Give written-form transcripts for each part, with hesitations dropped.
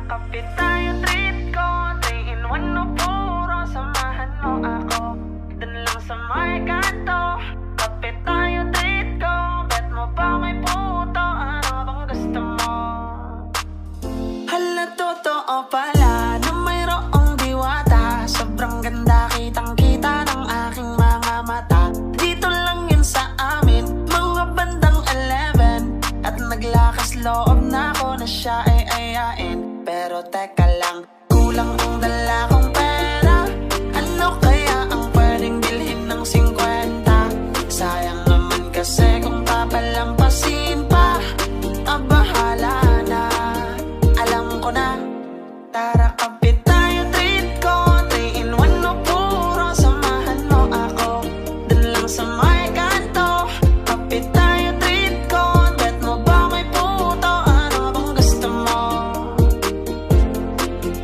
kapit tayo, treat ko 3 in 1 no puro, samahan mo ako dun lang sa may kanto. Kapit tayo, treat ko, bet mo ba may puto, ano bang gusto mo? Hala, totoo pala na mayroong diwata, sobrang ganda kitang-kita ng aking mga mata. Dito lang yun sa amin, mga bandang 11, at naglakas loob na ako na siya ay ayain. Pero teka lang, kulang ang dala kong pera. Ano kaya ang pwedeng bilhin ng 50? Sayang naman kasi kung papalampasin pa, bahala na, alam ko na. Tara kapit tayo, treat ko 3 in 1 no puro, samahan mo ako dun lang sa may kanto. Kapit tayo, treat ko, bet mo ba may puto, ano bang gusto mo?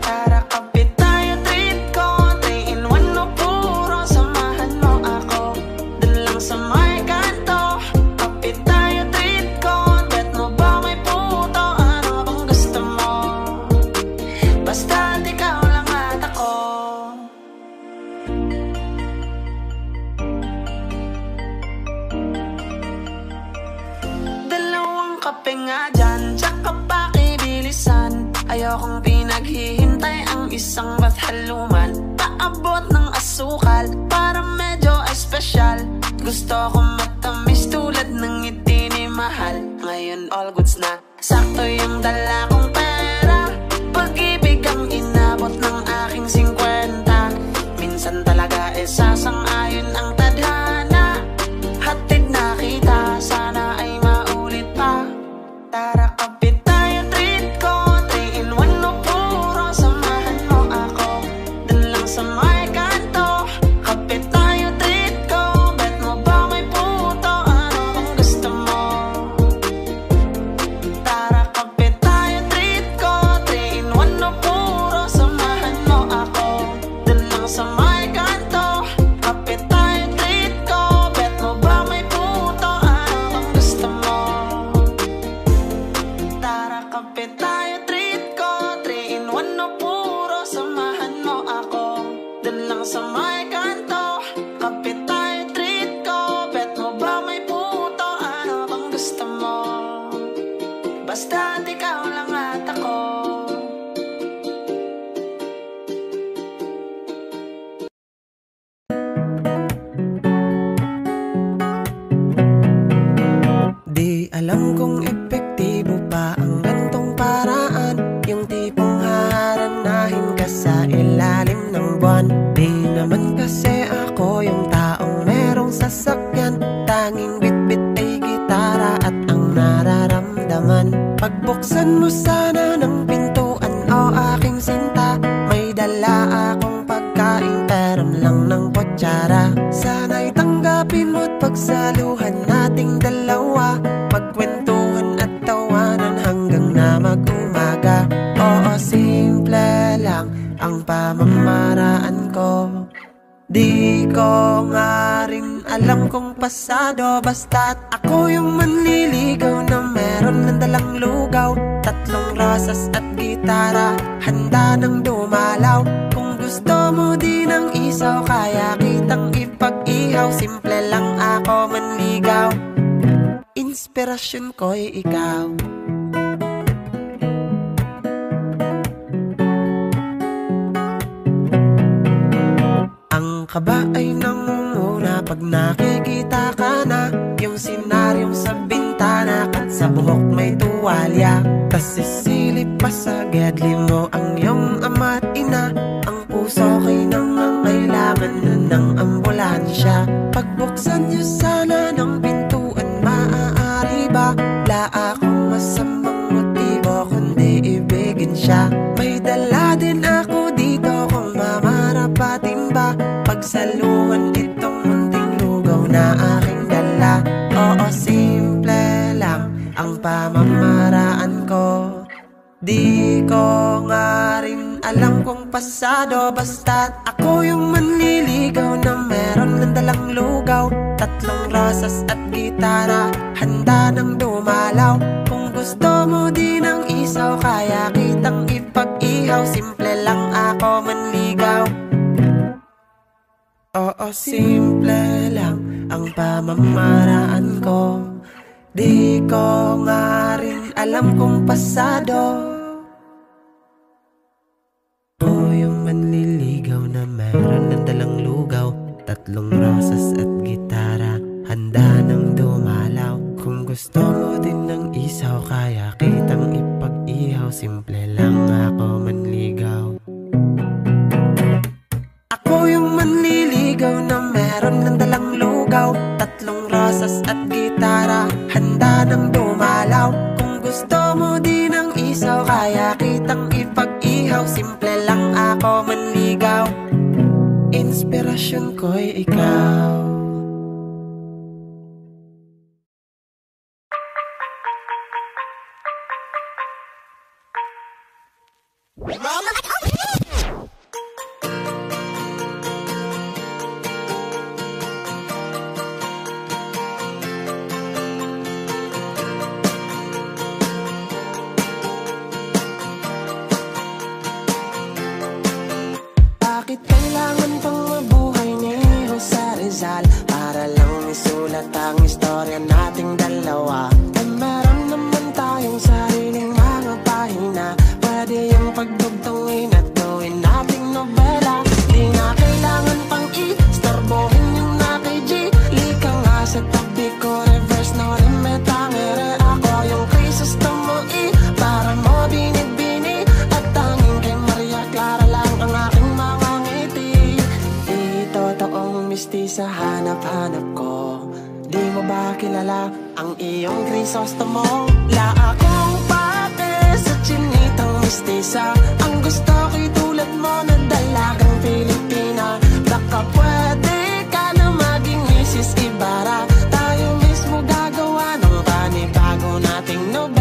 Tara kapit tayo, treat ko 3 in 1 no puro, samahan mo ako dun lang sa may kanto. Kapit tayo, treat ko, bet mo ba may puto, ano bang gusto mo? Basta ikaw lang at ako. Dalawang kape nga dyan, tsaka pakibilisan. Ayokong pinaghihintay ang isang bath haluman. Paabot ng asukal para medyo espesyal. Gusto ko matamis tulad ng ngiti ni mahal. Ngayon all goods na, sakto yung dala kong pera. Pag-ibig ang inabot ng aking 50. Minsan talaga sasang-ayon ang tadhana. Hatid na kita, sana ay maulit pa. Tara kapit tayo, treat ko 3 in 1 no puro, samahan mo ako dun lang sa may kanto. Kapit tayo, treat ko, bet mo ba may puto, ano bang gusto mo? Tara kapit tayo, treat ko 3 in 1 no puro, samahan mo ako dun lang sa may kanto. Kapit tayo, treat ko, bet mo ba may puto, ano bang gusto mo? Tara kapit tayo, treat ko 3 in 1 no puro, samahan mo ako dun lang sa may kanto. Kapit tayo, treat ko, bet mo ba may puto, ano bang gusto mo? Basta ikaw lang at ako. Di alam kung epektibo pa ang gantong paraan, yung tipong haharanahin ka sa ilalim ng buwan. Di naman kasi ako yung taong merong sasakyan, tanging bitbit ay gitara at ang nararamdaman. Pagbuksan mo sana ng pintuan, o aking sinta, may dala akong pagkain pero lang ng kutsara. Sana'y tanggapin mo't pagsaluhan nating dalawa, magkwentuhan at tawanan hanggang na mag-umaga. Oo, simple lang ang pamamaraan ko. Di ko nga rin alam kung pasado, basta't ako yung manliligaw na meron ng dalang lugaw. 3 rosas at gitara, handa nang dumalaw. Kung gusto mo din ng isaw, kaya kitang ipag-ihaw. Simple lang ako manligaw, inspirasyon ko'y ikaw. Ang kaba ay nangunguna pag nakikita ka na, yung senaryong sa bintana at sa buhok may tuwalya. Tas sisilip pa sa gedli mo ang iyong ama't ina. Ang puso ko'y nangangailangan na ng ambulansya. Pagbuksan niyo sana ng pintuan, maaari ba? Wala akong masamang motibo kundi ibigin siya. May dala din ako dito kung mamarapatin ba. Pagsaluhan itong munting lugaw na aking dala. Oo, simple lang ang pamamaraan ko. Di ko nga rin alam kung pasado, basta't ako yung manliligaw na meron ng dalang lugaw. 3 rosas at gitara, handa nang dumalaw. Kung gusto mo din ng isaw, kaya kitang ipag pag-ihaw, simple lang ako manligaw. Oo, simple lang ang pamamaraan ko. Di ko nga rin alam kung pasado. O yung manliligaw na meron ng dalang lugaw, 3 rosas at gitara, handa nang dumalaw. Kung gusto mo din ng isaw, kaya kitang ipag-ihaw, simple lang ako manligaw. Ako yung manliligaw na meron ng dalang lugaw, 3 rosas at gitara, handa nang dumalaw. Kung gusto mo din ng isaw, kaya kitang ipag-ihaw, simple lang ako manligaw. Inspirasyon ko'y ikaw. Bakit kailangan pang mabuhay ni Jose Rizal para lang isulat ang istorya nating dalawa? Eh meron naman tayong sariling mga pahina, pwede yung pagdugtungin at gawin nating nobela. Di na kailangan pang i-starbohin yung nakay-G. Lika nga sa tabi ko, reverse no remetangere. Ako yung Crisostomo para mo binibini, at tanging kay Maria Clara lang ang aking mga totoong mistisa, hanap-hanap ko. Di mo ba kilala ang iyong Crisostomo? La akong pate sa chinitang mistisa. Ang gusto ko'y tulad mo na dalagang Pilipina. Baka pwede ka na maging Mrs. Ibarra. Tayo mismo gagawa ng panibago nating nobela.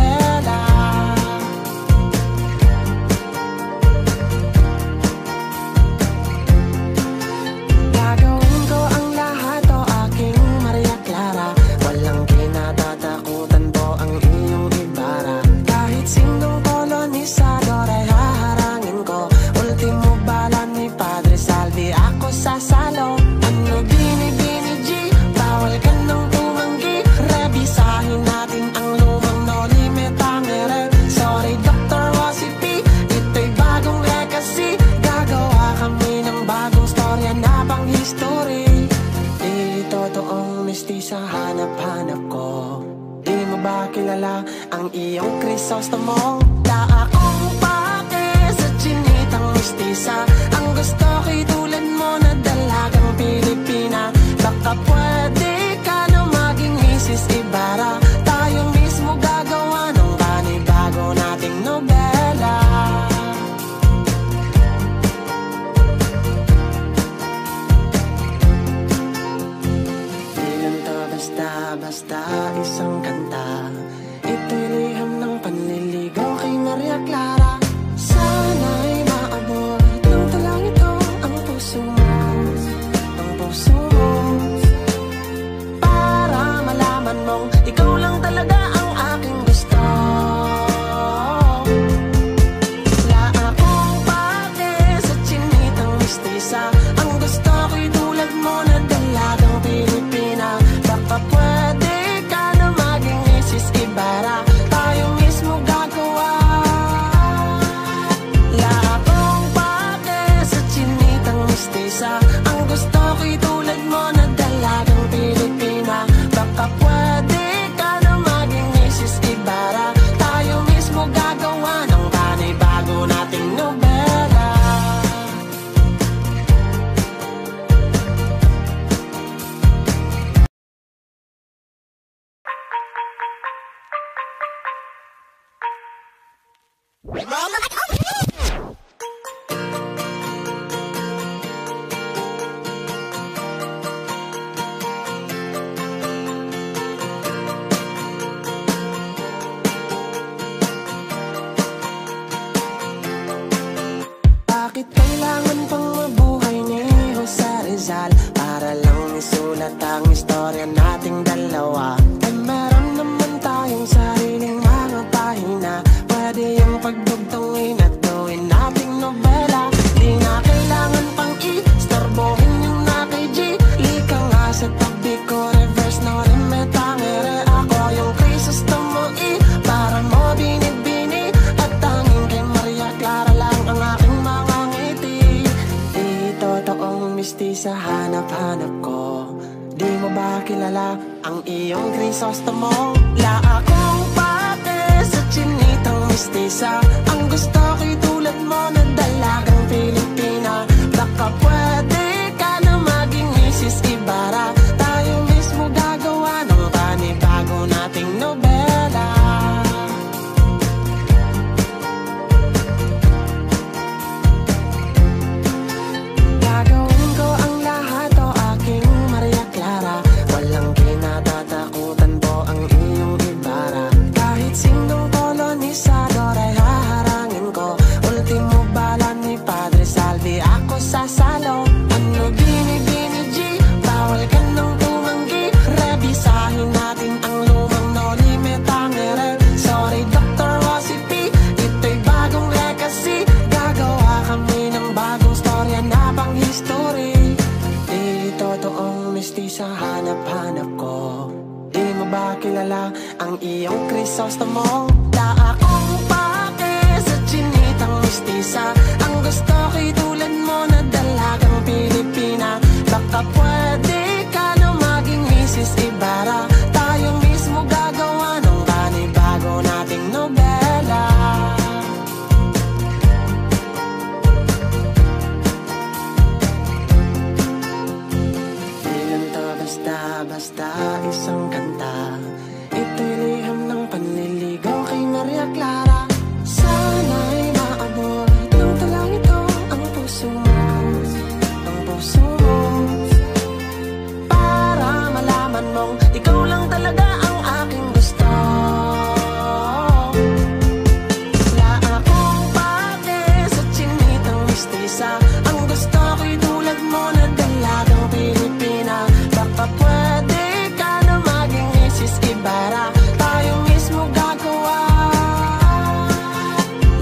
Sasalo, ano bini-bini G, bawal ka nang tumanggi. Rebisahin natin ang lumang no limit tangere. Sorry Dr. Jose P, ito'y bagong legacy. Gagawa kami ng bagong storya na pang history. Di totoong mistisa, hanap-hanap ko. Di mo ba kilala ang iyong Crisostomo? La akong pake sa chinitang mistisa. Ang gusto ko'y tulad mo na dalagang Pilipina. Baka pwede ka na maging Mrs. Ibarra. Tayo mismo gagawa ng panibago nating nobela. Di lang to basta-basta isang kanta. Ito'y liham ng panliligaw kay Maria Clara. Sana'y maabot ng talang ito ang puso mo, ang puso mo, para malaman mong ikaw lang talaga ang aking gusto. La akong pake sa chinitang mistisa. Ang gusto ko'y tulad mo na dalagang Pilipina. Baka pwede ka na maging Mrs. Ibarra. Tayo mismo gagawa. La akong pake sa chinitang mistisa. Ang gusto ko'y tulad mo na dalagang Pilipina. Baka pwede ka na maging Mrs. Ibarra. Tayo mismo gagawa ng panibago nating nobela. Bakit kailangan pang mabuhay ni Jose Rizal para lang isulat ang istorya nating dalawa? Eh meron naman tayong sariling mga pahina, pwede yung pagdugtungin ba kilala ang iyong Crisostomo? La akong pake sa chinitang mistisa. Ang gusto ko'y tulad mo na dalagang Pilipina. Baka pwede ka na maging Mrs. Ibarra. Tayo mismo gagawa ng panibago nating nobela. Gagawin ko ang lahat o aking Maria Clara. Walang kinatatakutan po ang iyong Ibarra. Kahit sinong kolonisador ay haharangin ko. Ultimo bala ni Padre Salvi, ako sasalo. Ano bini-bini G, bawal ka nang tumanggi. Rebisahin natin ang lumang no limit tangere. Sorry Dr. Rosie P, ito'y bagong legacy. Gagawa kami ng bagong storya na pang history. Di totoong mistisa hanap-hanap ko. Di mo ba kilala ang iyong Crisostomo? La akong pake sa chinitang mistisa. Ang gusto ko'y tulad mo na dalagang Pilipina. Baka pwede ka na maging Mrs. Ibarra. Tayo mismo gagawa ng panibago nating nobela. Di lang to basta-basta isang kanta. Ito'y liham ng panliligaw kay Maria Clara. Sana'y maabot ng talang ito ang puso mo, ang puso mo. Para malaman mong ikaw lang talaga ang aking gusto. La akong pake sa chinitang mistisa. Ang gusto ko'y tulad mo na dalagang Pilipina. Baka pwede ka na maging Mrs. Ibarra. Tayo mismo gagawa.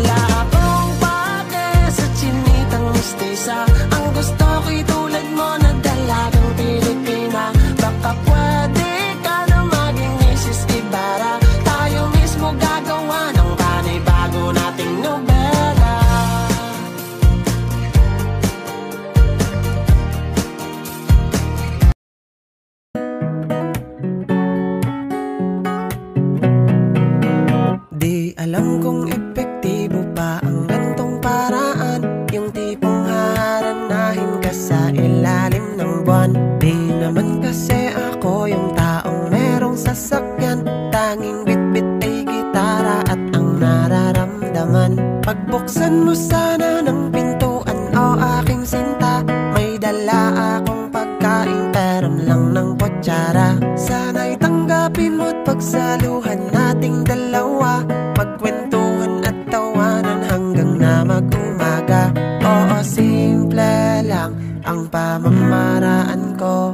La akong pake sa chinitang mistisa. Ang gusto ko'y tulad mo na dalagang Pilipina. Baka pwede ka na maging Mrs. Ibarra. Tayo mismo gagawa ng panibago nating nobela. Di alam kung epektibo pa ang gantong paraan. Yung tipong haharanahin ka sa ilalim ng buwan. Di naman kasi ako yung taong merong sasakyan. Tanging bitbit ay gitara at ang nararamdaman. Pagbuksan mo sana ng pintuan o aking sinta, may dala akong pagkain pero lang ng kutsara. Sana'y tanggapin mo't pagsaluhan nating dalawa. Magkwentuhan at tawanan hanggang na mag-umaga. Oo, simple lang ang pamamaraan ko.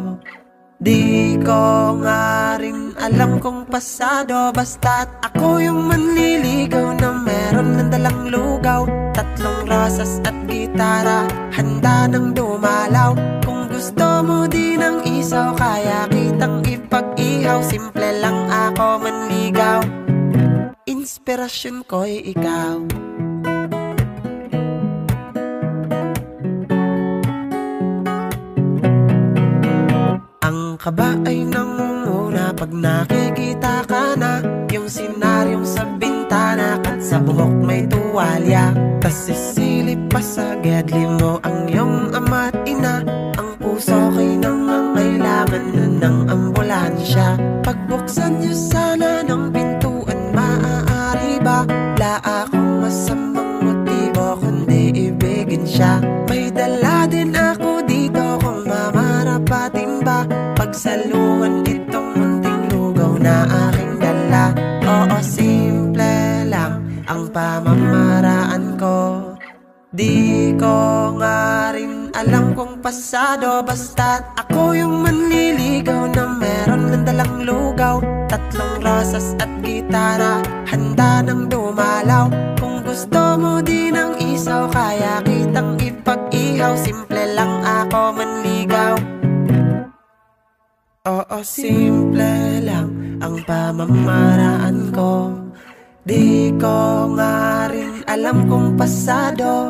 Di ko nga rin alam kung pasado. Basta't ako yung manliligaw na meron ng dalang lugaw. Tatlong rosas at gitara, handa nang dumalaw. Kung gusto mo din ng isaw, kaya kitang ipag-ihaw. Simple lang ako manligaw, inspirasyon ko'y ikaw. Ang kaba ay nangunguna pag nakikita ka na. Yung senaryong sa bintana at sa buhok may tuwalya. Tas sisilip pa sa gedli mo ang iyong ama't ina. Ang puso ko'y nangangailangan na ng ambulansya. Pagbuksan niyo sana ng pintuan, maaari ba? La akong masamang motibo kundi ibigin siya. May dala din ako dito kung mamarapatin ba. Pagsaluhan itong munting lugaw na aking dala. Oo, simple lang ang pamamaraan ko. Di ko nga rin alam kung pasado. Basta't ako yung manliligaw na meron ng dalang lugaw. Tatlong rosas at gitara, handa nang dumalaw. Kung gusto mo din ng isaw, kaya kitang ipag-ihaw. Simple lang ako manligaw. Oo, simple lang ang pamamaraan ko. Di ko nga rin alam kung pasado.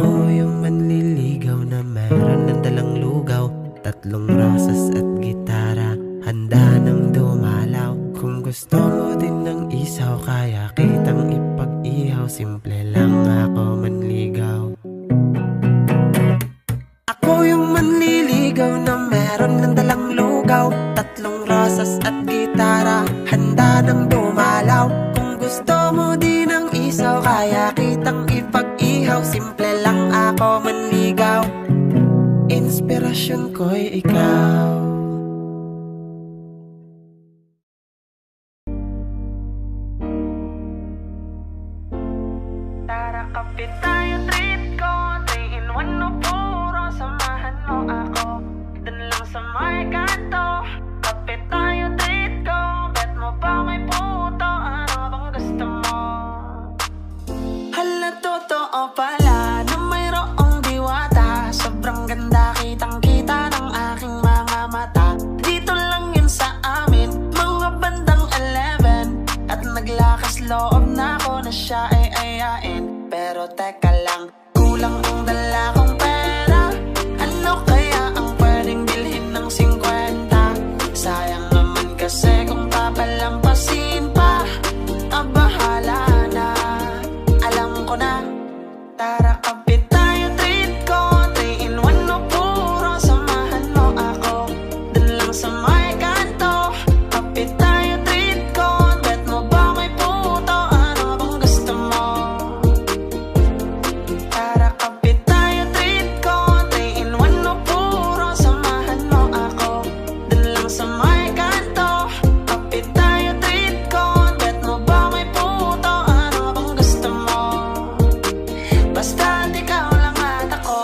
Ako yung manliligaw na meron ng dalang lugaw. tatlong rosas at gitara, handa nang dumalaw. Kung gusto mo din ng isaw, kaya kitang ipag-ihaw. Simple lang ako manligaw. Ako yung manliligaw na meron ng dalang lugaw, tatlong rosas at gitara, handa nang dumalaw. Kung gusto mo din ng isaw, kaya kitang ipag-ihaw. Simple lang ako manligaw, inspirasyon ko'y ikaw. Tara kapit tayo, treat ko 3 in 1 no puro, samahan mo ako dun lang sa may kanto. Kapit tayo, treat ko, bet mo ba may puto, ano bang gusto mo? Hala, totoo pala na mayroong diwata, sobrang ganda kitang kita ng aking mga mata. Dito lang yun sa amin, mga bandang 11, at naglakas loob na ako na siya ay ayain. Pero teka lang, kulang ang dala kong pera. Ano kaya ang pwedeng bilhin ng 50? Sayang naman kasi kung papalampasin pa, bahala na, alam ko na. Tara kapit tayo, treat ko 3 in 1 no puro, samahan mo ako dun lang sa may kanto. Kapit tayo, treat ko, bet mo ba may puto, ano bang gusto mo? Tara kapit tayo, treat ko 3 in 1 no puro, samahan mo ako dun lang sa may kanto. Kapit tayo, treat ko, bet mo ba may puto, ano bang gusto mo? Basta ikaw lang at ako.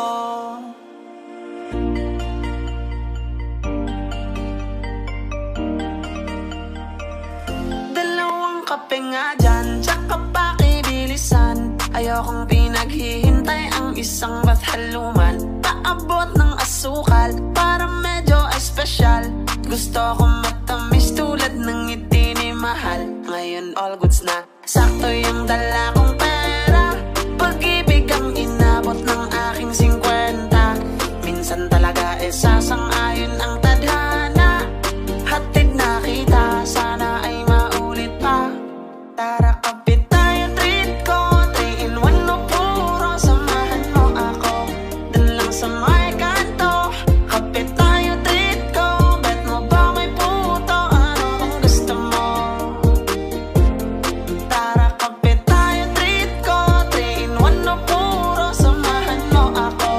Dalawang kape nga dyan, tsaka pakibilisan. Ayokong pinaghihintay ang isang bath haluman. Paabot ng asukal para medyo espesyal. Gusto ko matamis tulad ng ngiti ni mahal. Ngayon all goods na, sakto yung dala kong pera. Pag-ibig ang inabot ng aking 50. Minsan talaga sasang-ayon ang tadhana. Hatid na kita, sana ay maulit pa. Tara kapit tayo, treat ko 3 in 1 no puro, samahan mo ako dun lang sa may kanto. Kapit tayo, treat ko, bet mo ba may puto, ano bang gusto mo? Tara kapit tayo, treat ko 3 in 1 no puro, samahan mo ako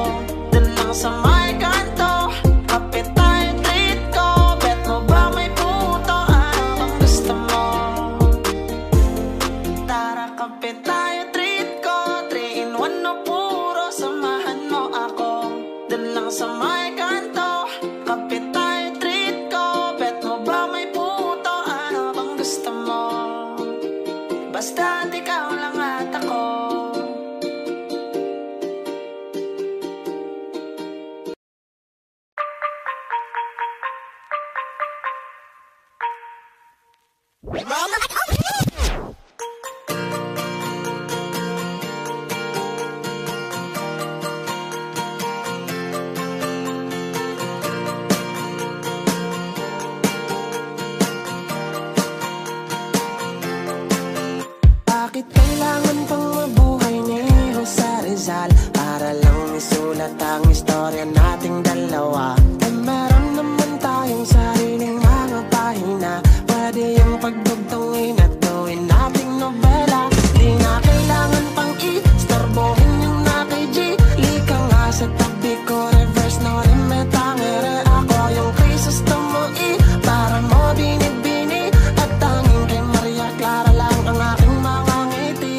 dun lang sa may kanto. Kapit tayo, treat ko, bet mo ba may puto, ano bang gusto mo? Tara kapit tayo, treat ko 3 in 1 no puro, samahan mo ako dun lang sa may kanto. Kapit tayo, treat ko, bet mo ba may puto, ano bang gusto mo? Basta ikaw lang at ako. Bakit kailangan pang mabuhay ni Jose Rizal para lang isulat ang istorya nating dalawa? Eh meron naman tayong sariling mga pahina, pwede yung pagdugtungin at gawin nating nobela. Di na kailangan pang i-starbohin yung nakay-G. Lika nga sa tabi ko, reverse no remetangere. Ako yung Crisostomo para mo binibini, at tanging kay Maria Clara lang ang aking mga ngiti.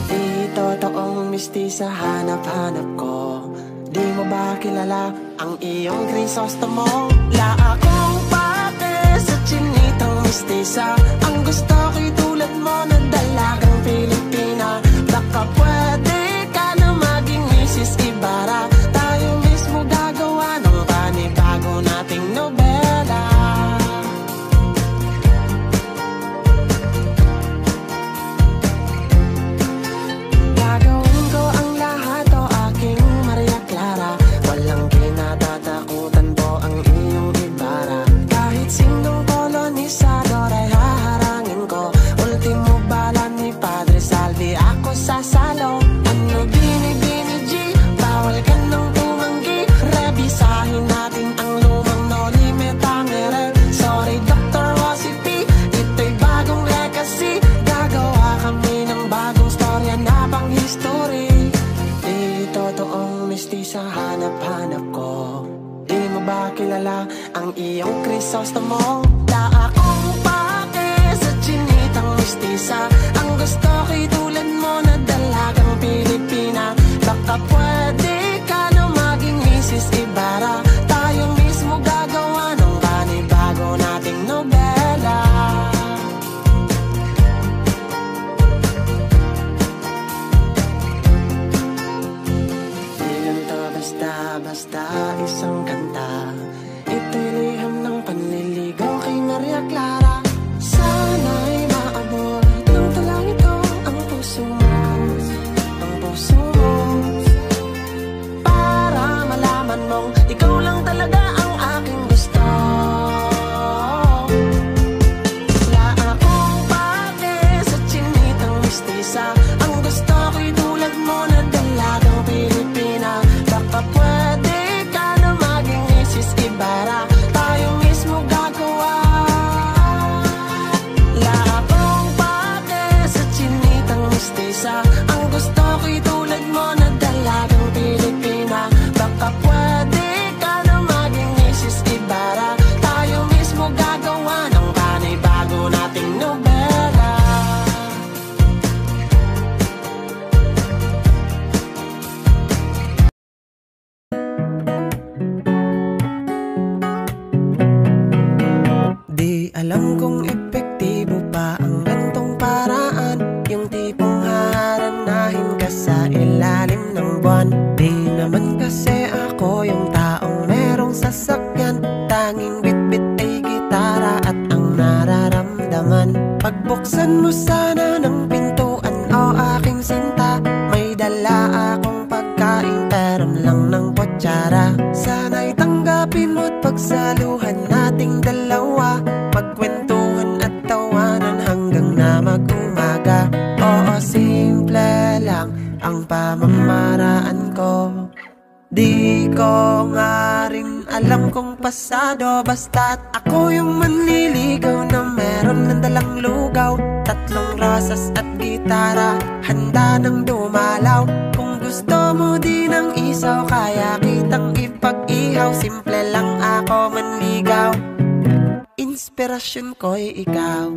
Di totoong mistisa hanap-hanap ko. Di mo ba kilala ang iyong Crisostomo? La akong pate sa chinitang mistisa. Ang gusto ko'y tulad mo na dalagang Pilipina. Baka pwede ka na maging Mrs. Ibarra. Tayo mismo gagawa ng panibago nating nobela. Gagawin ko ang lahat, o aking Maria Clara. Walang kinatatakutan po ang Maria Clara. Sana'y maabot ng dalangin ko ang puso mo, ang puso mo, para malaman mong ikaw lang talaga ang aking gusto. Wala akong pake sa chinitang mistisa. Ang gusto ko'y tulad mo na dalagang Pilipina. Baka pwede ka na maging Mrs. Ibarra, tayo mismo gagawa. Wala akong pake sa chinitang mistisa. Ang gusto ko'y tulad mo na dalagang Pilipina. Baka pwede ka na maging Mrs. Ibarra, tayo mismo gagawa ng panay bago nating nobela. Di alam kung epektibo pa ang gantong paraan, yung tipong haharanahin ka sa ilalim ng buwan. Di naman kasi ako yung taong merong sasakyan, tanging bitbit ay gitara at ang nararamdaman. Pagbuksan mo sana ng pintuan, o aking sinta, may dala akong pagkain pero lang ng kutsara. Sana'y tanggapin mo't pagsaluhan nating dalawa, magkwentuhan at tawanan hanggang na mag-umaga. Oo, simple lang ang pamamaraan ko. Di ko nga rin alam kung pasado, basta't ako yung manliligaw na meron ng dalang lugaw, tatlong rosas at gitara, handa nang dumalaw. Kung gusto mo din ng isaw, kaya kitang ipag-ihaw. Simple lang ako manligaw, inspirasyon ko'y ikaw.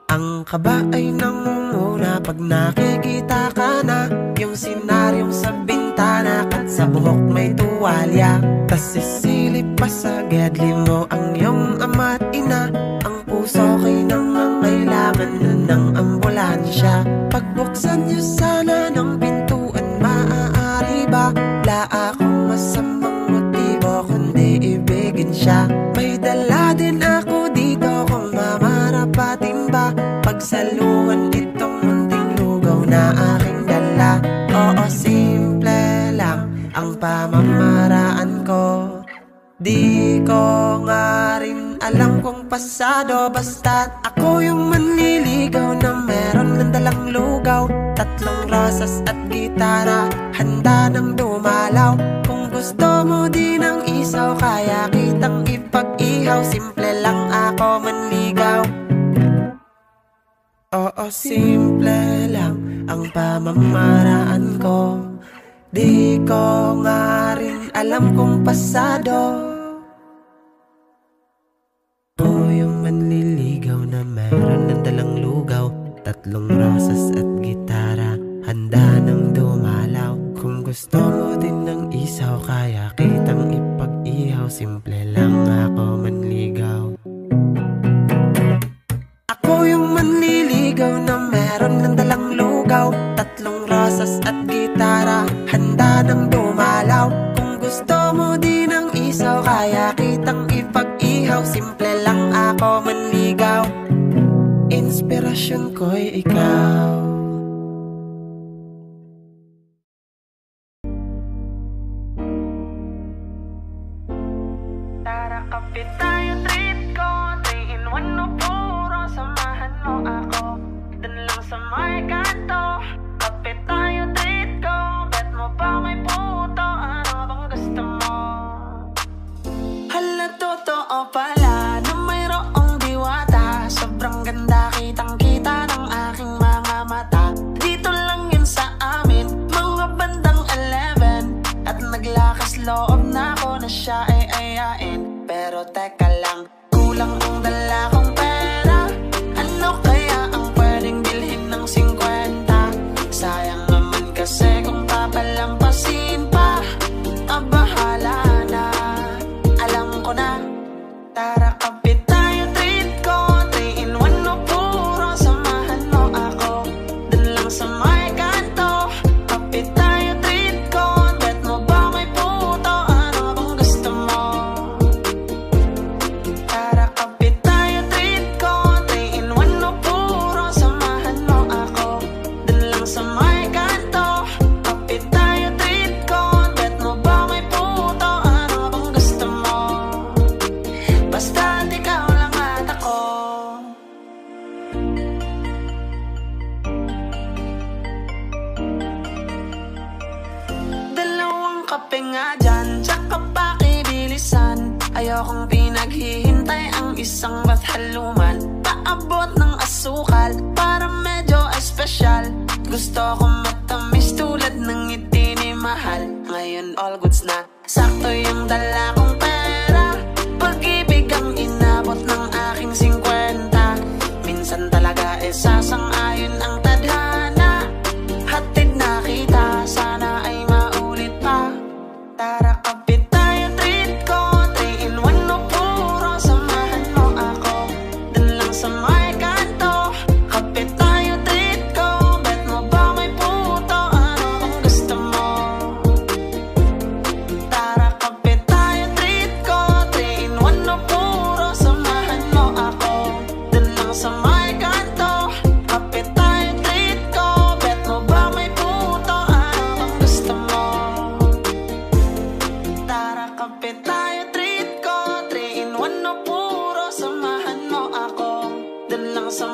Ang kaba ay nangunguna pag nakikita ka na, yung senaryong sa bintana at sa buhok may tuwalya. Tas sisilip pa sa gedli mo ang iyong ama't ina. Ang puso ko'y nangangailangan na ng ambulansya. Pagbuksan niyo sana ng pintuan, maaari ba? Wala akong masamang motibo kundi ibigin siya. May dala din ako dito kung mamarapatin ba, pagsaluhan itong munting lugaw na aking dala. Oo, simple lang ang pamamaraan ko. Di ko nga rin alam kung pasado, basta't ako yung manliligaw na meron ng dalang lugaw, tatlong rosas at gitara, handa nang dumalaw. Kung gusto mo din ng isaw, kaya kitang ipag-ihaw. Simple lang ako manligaw. Oo, simple lang ang pamamaraan ko. Di ko nga rin alam kung pasado. Ako yung manliligaw na meron ng dalang lugaw, tatlong rosas at gitara, handa nang dumalaw. Kung gusto mo din ng isaw, kaya kitang ipag-ihaw. Simple lang ako manligaw. Ako yung manliligaw na meron ng dalang lugaw, tatlong rosas at gitara, handa nang dumalaw. Kung gusto mo din ng isaw, kaya kitang ipag-ihaw. Simple lang ako manligaw, inspirasyon ko'y ikaw. Tara, kapit tayo, treat ko 3 in 1 no puro, samahan mo ako dun lang sa may kanto. Kapit tayo, treat ko, bet mo ba may puto, ano bang gusto mo? Hala, totoo pala na mayroong diwata, sobrang ganda kitang-kita ng aking mga mata. Dito lang yun sa amin, mga bandang 11, at naglakas loob na ako na siya ay ayain. Pero teka lang, kulang ang dala kong pera. Ano kaya ang pwedeng bilhin ng 50? Sayang naman kasi kung papalampasin pa, bahala na, alam ko na. Tara, kapit tayo, treat ko 3 in 1 no puro, samahan mo ako dun lang sa may kanto. Kapit tayo, treat ko, kape nga dyan, tsaka pakibilisan. Ayokong pinaghihintay ang isang bathaluman. Paabot ng asukal para medyo espesyal. Gusto ko matamis tulad ng ngiti ni mahal. Ngayon all goods na, sakto yung dala kong pera. Pag-ibig ang inabot ng aking 50. Minsan talaga sasang-ayon ang tadhana. Hatid na kita, sana ay maulit pa. Tara kapit tayo, treat ko 3-in-1 no puro. Samahan mo ako dun lang sa may kanto. Kapit tayo, treat ko, bet mo ba may puto? Ano ang gusto mo? Tara kapit tayo, treat ko 3-in-1 no puro. Samahan mo ako dun lang sa may kanto. Kapit tayo, treat ko, bet mo ba may puto? Ano ang gusto mo? Tara kapit tayo, treat ko 3-in-1 no puro. Samahan mo ako dun lang sa